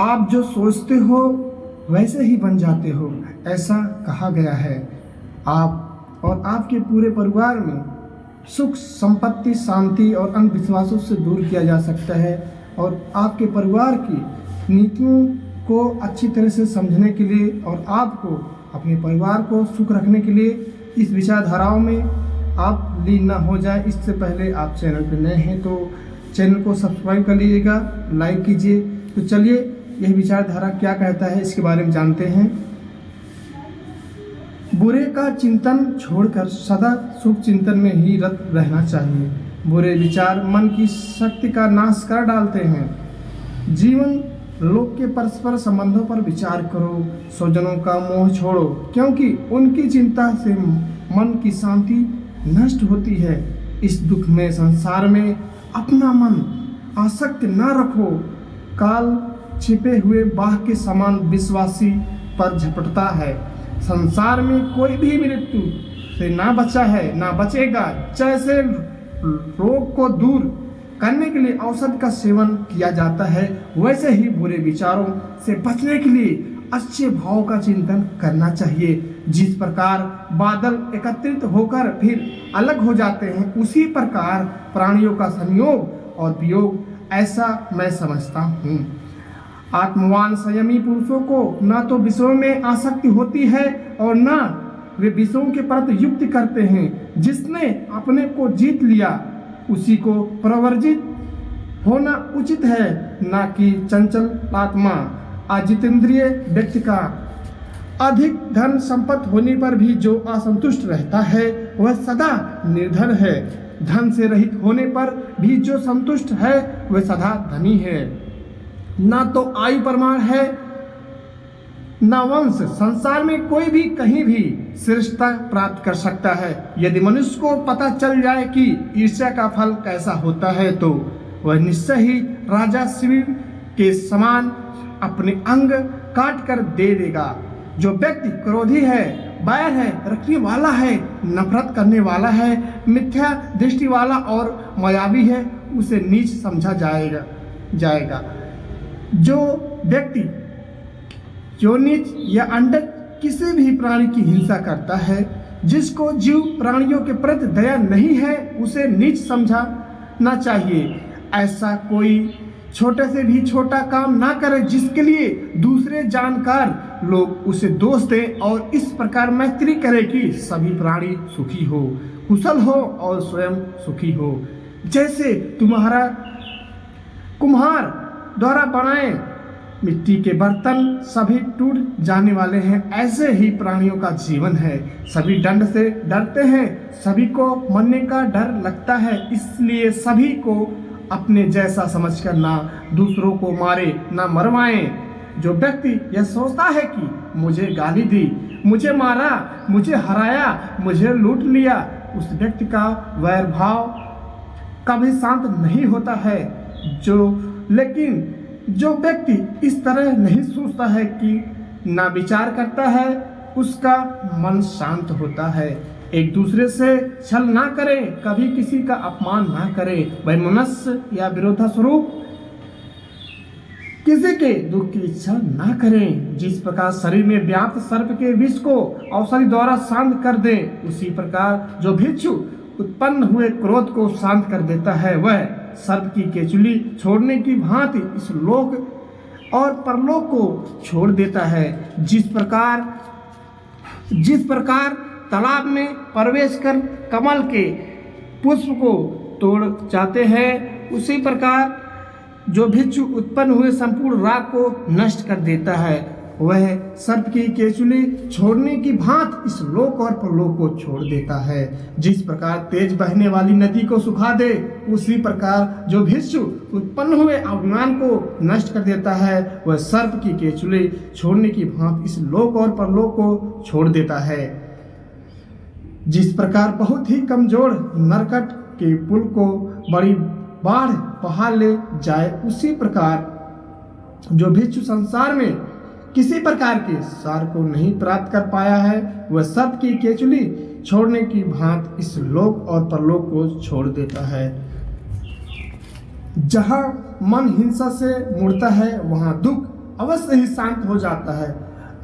आप जो सोचते हो वैसे ही बन जाते हो, ऐसा कहा गया है। आप और आपके पूरे परिवार में सुख, संपत्ति, शांति और अंधविश्वासों से दूर किया जा सकता है। और आपके परिवार की नीतियों को अच्छी तरह से समझने के लिए और आपको अपने परिवार को सुख रखने के लिए इस विचारधाराओं में आप लीन ना हो जाए, इससे पहले आप चैनल पर नए हैं तो चैनल को सब्सक्राइब कर लीजिएगा, लाइक कीजिए। तो चलिए यह विचारधारा क्या कहता है इसके बारे में जानते हैं। बुरे का चिंतन छोड़कर सदा शुभ चिंतन में ही रत रहना चाहिए। बुरे विचार मन की शक्ति का नाश कर डालते हैं। जीवन लोग के परस्पर संबंधों पर विचार करो, स्वजनों का मोह छोड़ो, क्योंकि उनकी चिंता से मन की शांति नष्ट होती है। इस दुख में संसार में अपना मन आसक्त न रखो। काल छिपे हुए बाघ के समान विश्वासी पर झपटता है। संसार में कोई भी मृत्यु से ना बचा है ना बचेगा। जैसे रोग को दूर करने के लिए औषध का सेवन किया जाता है, वैसे ही बुरे विचारों से बचने के लिए अच्छे भाव का चिंतन करना चाहिए। जिस प्रकार बादल एकत्रित होकर फिर अलग हो जाते हैं, उसी प्रकार प्राणियों का संयोग और वियोग, ऐसा मैं समझता हूँ। आत्मवान संयमी पुरुषों को न तो विषयों में आसक्ति होती है और न वे विषयों के प्रति युक्ति करते हैं। जिसने अपने को जीत लिया उसी को प्रवर्जित होना उचित है, न कि चंचल आत्मा। अजितेंद्रिय व्यक्ति का अधिक धन संपत्ति होने पर भी जो असंतुष्ट रहता है वह सदा निर्धन है। धन से रहित होने पर भी जो संतुष्ट है वह सदा धनी है। ना तो आयु प्रमाण है न वंश। संसार में कोई भी कहीं भी श्रेष्ठता प्राप्त कर सकता है। यदि मनुष्य को पता चल जाए कि ईर्ष्या का फल कैसा होता है तो वह निश्चय ही राजा शिव के समान अपने अंग काट कर दे देगा। जो व्यक्ति क्रोधी है, बैर है, रखने वाला है, नफरत करने वाला है, मिथ्या दृष्टि वाला और मायावी है, उसे नीच समझा जाएगा। जो व्यक्ति नीच या अंडक किसी भी प्राणी की हिंसा करता है, जिसको जीव प्राणियों के प्रति दया नहीं है, उसे नीच समझना चाहिए। ऐसा कोई छोटे से भी छोटा काम ना करे जिसके लिए दूसरे जानकार लोग उसे दोष दें, और इस प्रकार मैत्री करे कि सभी प्राणी सुखी हो, कुशल हो और स्वयं सुखी हो। जैसे तुम्हारा कुम्हार द्वारा बनाए मिट्टी के बर्तन सभी टूट जाने वाले हैं, ऐसे ही प्राणियों का जीवन है। सभी दंड से डरते हैं, सभी को मरने का डर लगता है, इसलिए सभी को अपने जैसा समझकर ना दूसरों को मारे ना मरवाएं। जो व्यक्ति यह सोचता है कि मुझे गाली दी, मुझे मारा, मुझे हराया, मुझे लूट लिया, उस व्यक्ति का वैर भाव कभी शांत नहीं होता है। लेकिन जो व्यक्ति इस तरह नहीं सोचता है कि ना विचार करता है, उसका मन शांत होता है। एक दूसरे से छल ना करें, कभी किसी का अपमान ना करें, वैमनस्य या विरोधास्वरूप किसी के दुख की इच्छा ना करें। जिस प्रकार शरीर में व्याप्त सर्प के विष को औषधि द्वारा शांत कर दें, उसी प्रकार जो भिक्षु उत्पन्न हुए क्रोध को शांत कर देता है, वह सर्प की केचुली छोड़ने की भांति इस लोक और परलोक को छोड़ देता है। जिस प्रकार तालाब में प्रवेश कर कमल के पुष्प को तोड़ जाते हैं, उसी प्रकार जो भिक्षु उत्पन्न हुए संपूर्ण राग को नष्ट कर देता है, वह सर्प की केचुली छोड़ने की भांति इस लोक और परलोक को छोड़ देता है। जिस प्रकार तेज बहने वाली नदी को सुखा दे, उसी प्रकार जो भिक्षु उत्पन्न हुए अभिमान को नष्ट कर देता है, वह सर्प की केचुली छोड़ने की भांति इस लोक और परलोक को छोड़ देता है। जिस प्रकार बहुत ही कमजोर नरकट के पुल को बड़ी बाढ़ बहा ले जाए, उसी प्रकार जो भिक्षु संसार में किसी प्रकार के सार को नहीं प्राप्त कर पाया है, वह सर्प की केचुली छोड़ने की भांति इस लोक और परलोक को छोड़ देता है। जहाँ मन हिंसा से मुड़ता है वहाँ दुख अवश्य ही शांत हो जाता है।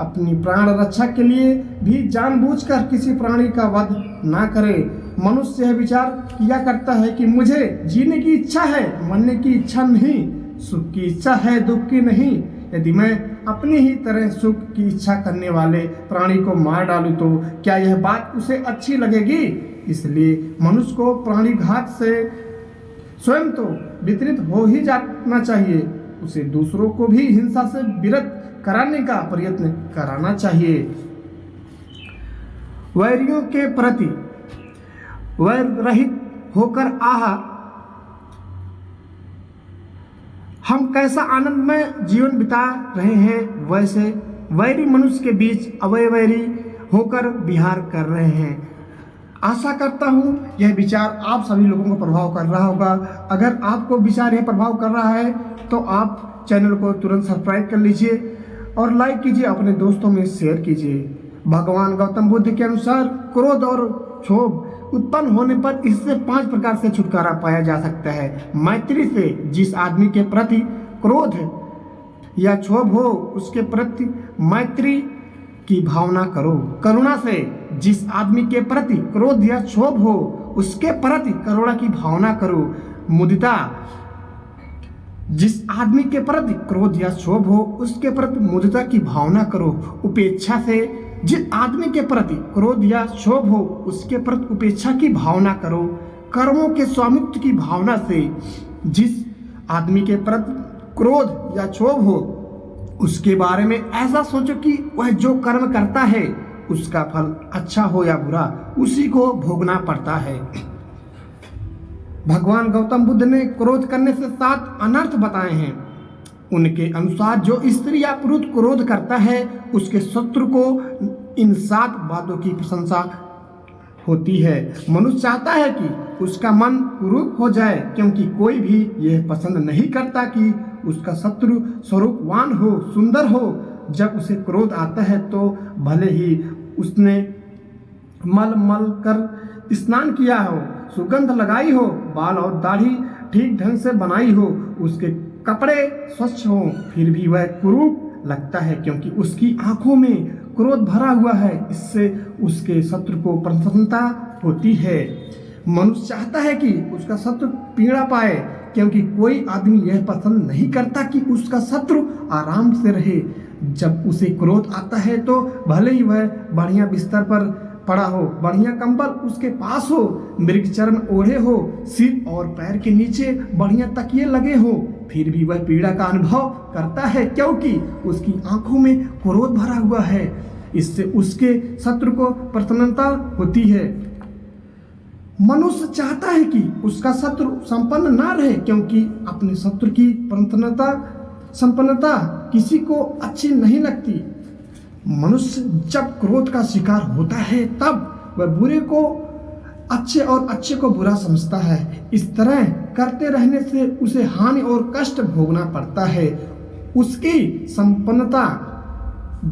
अपनी प्राण रक्षा के लिए भी जानबूझकर किसी प्राणी का वध ना करे। मनुष्य यह विचार किया करता है कि मुझे जीने की इच्छा है, मरने की इच्छा नहीं, सुख की इच्छा है, दुख की नहीं। यदि मैं अपनी ही तरह सुख की इच्छा करने वाले प्राणी को मार डालूं तो क्या यह बात उसे अच्छी लगेगी? इसलिए मनुष्य को प्राणी घात से स्वयं तो वितरित हो ही जाना चाहिए, उसे दूसरों को भी हिंसा से विरत कराने का प्रयत्न कराना चाहिए। वैरियों के प्रति वैर रहित होकर हम कैसा आनंदमय जीवन बिता रहे हैं, वैसे वैरी मनुष्य के बीच अवैवैरी होकर विहार कर रहे हैं। आशा करता हूँ यह विचार आप सभी लोगों को प्रभाव कर रहा होगा। अगर आपको विचार यह प्रभाव कर रहा है तो आप चैनल को तुरंत सब्सक्राइब कर लीजिए और लाइक कीजिए, अपने दोस्तों में शेयर कीजिए। भगवान गौतम बुद्ध के अनुसार क्रोध और क्षोभ उत्पन्न होने पर इससे 5 प्रकार से छुटकारा पाया जा सकता है। मैत्री से, जिस आदमी के प्रति क्रोध या क्षोभ हो उसके प्रति मैत्री की भावना करो। करुणा से, जिस आदमी के प्रति क्रोध या क्षोभ हो उसके प्रति करुणा की भावना करो। मुदिता, जिस आदमी के प्रति क्रोध या क्षोभ हो उसके प्रति मुदिता की भावना करो। उपेक्षा से, जिस आदमी के प्रति क्रोध या क्षोभ हो उसके प्रति उपेक्षा की भावना करो। कर्मों के स्वामित्व की भावना से, जिस आदमी के प्रति क्रोध या क्षोभ हो उसके बारे में ऐसा सोचो कि वह जो कर्म करता है उसका फल अच्छा हो या बुरा उसी को भोगना पड़ता है। भगवान गौतम बुद्ध ने क्रोध करने से 7 अनर्थ बताए हैं। उनके अनुसार जो स्त्री या पुरुष क्रोध करता है उसके शत्रु को इन 7 बातों की प्रशंसा होती है। मनुष्य चाहता है कि उसका मन कुरूप हो जाए, क्योंकि कोई भी यह पसंद नहीं करता कि उसका शत्रु स्वरूपवान हो, सुंदर हो। जब उसे क्रोध आता है तो भले ही उसने मल कर स्नान किया हो, सुगंध लगाई हो, बाल और दाढ़ी ठीक ढंग से बनाई हो, उसके कपड़े स्वच्छ हो, फिर भी वह कुरूप लगता है, क्योंकि उसकी आंखों में क्रोध भरा हुआ है। इससे उसके शत्रु को प्रसन्नता होती है। मनुष्य चाहता है कि उसका शत्रु पीड़ा पाए, क्योंकि कोई आदमी यह पसंद नहीं करता कि उसका शत्रु आराम से रहे। जब उसे क्रोध आता है तो भले ही वह बढ़िया बिस्तर पर पड़ा हो, बढ़िया कंबल उसके पास हो, मृग चर्म ओढ़े हो, सिर और पैर के नीचे बढ़िया तकिए लगे हो, फिर भी वह पीड़ा का अनुभव करता है, क्योंकि उसकी आंखों में क्रोध भरा हुआ है। इससे उसके शत्रु को प्रसन्नता होती है। मनुष्य चाहता है कि उसका शत्रु संपन्न ना रहे, क्योंकि अपने शत्रु की संपन्नता किसी को अच्छी नहीं लगती। मनुष्य जब क्रोध का शिकार होता है तब वह बुरे को अच्छे और अच्छे को बुरा समझता है। इस तरह करते रहने से उसे हानि और कष्ट भोगना पड़ता है। उसकी संपन्नता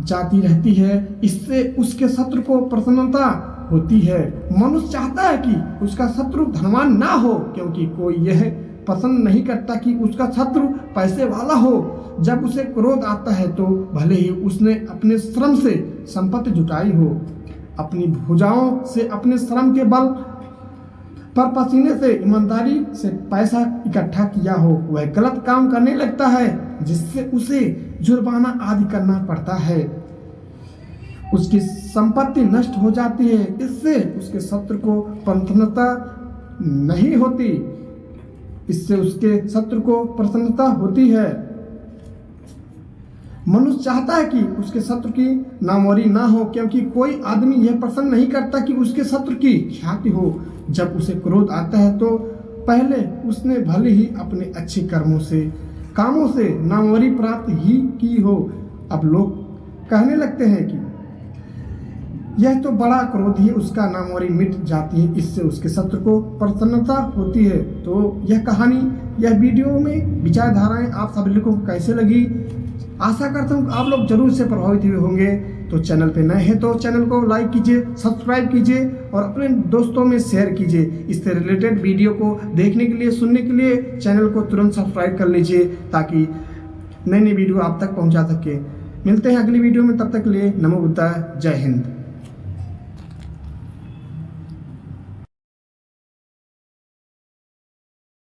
जाती रहती है, इससे उसके शत्रु को प्रसन्नता होती है। मनुष्य चाहता है कि उसका शत्रु धनवान ना हो, क्योंकि कोई यह पसंद नहीं करता कि उसका शत्रु पैसे वाला हो। जब उसे क्रोध आता है तो भले ही उसने अपने श्रम से संपत्ति जुटाई हो, अपनी भुजाओं से अपने श्रम के बल पर पसीने से ईमानदारी से पैसा इकट्ठा किया हो, वह गलत काम करने लगता है, जिससे उसे जुर्माना आदि करना पड़ता है। उसकी संपत्ति नष्ट हो जाती है, इससे उसके शत्रु को प्रसन्नता नहीं होती, इससे उसके शत्रु को प्रसन्नता होती है। मनुष्य चाहता है कि उसके शत्रु की नामोरी ना हो, क्योंकि कोई आदमी यह पसंद नहीं करता कि उसके शत्रु की ख्याति हो। जब उसे क्रोध आता है तो पहले उसने भले ही अपने अच्छे कामों से नामोरी प्राप्त ही की हो, अब लोग कहने लगते हैं कि यह तो बड़ा क्रोधी है, उसका नामोरी मिट जाती है, इससे उसके शत्रु को प्रसन्नता होती है। तो यह कहानी, यह वीडियो में विचारधाराएं आप सभी लोगों को कैसे लगी? आशा करता हूँ आप लोग जरूर से प्रभावित हुए होंगे। तो चैनल पे नए हैं तो चैनल को लाइक कीजिए, सब्सक्राइब कीजिए और अपने दोस्तों में शेयर कीजिए। इससे रिलेटेड वीडियो को देखने के लिए, सुनने के लिए चैनल को तुरंत सब्सक्राइब कर लीजिए ताकि नई नई वीडियो आप तक पहुंचा सके। मिलते हैं अगली वीडियो में, तब तक के लिए नमो बुद्धाय, जय हिंद।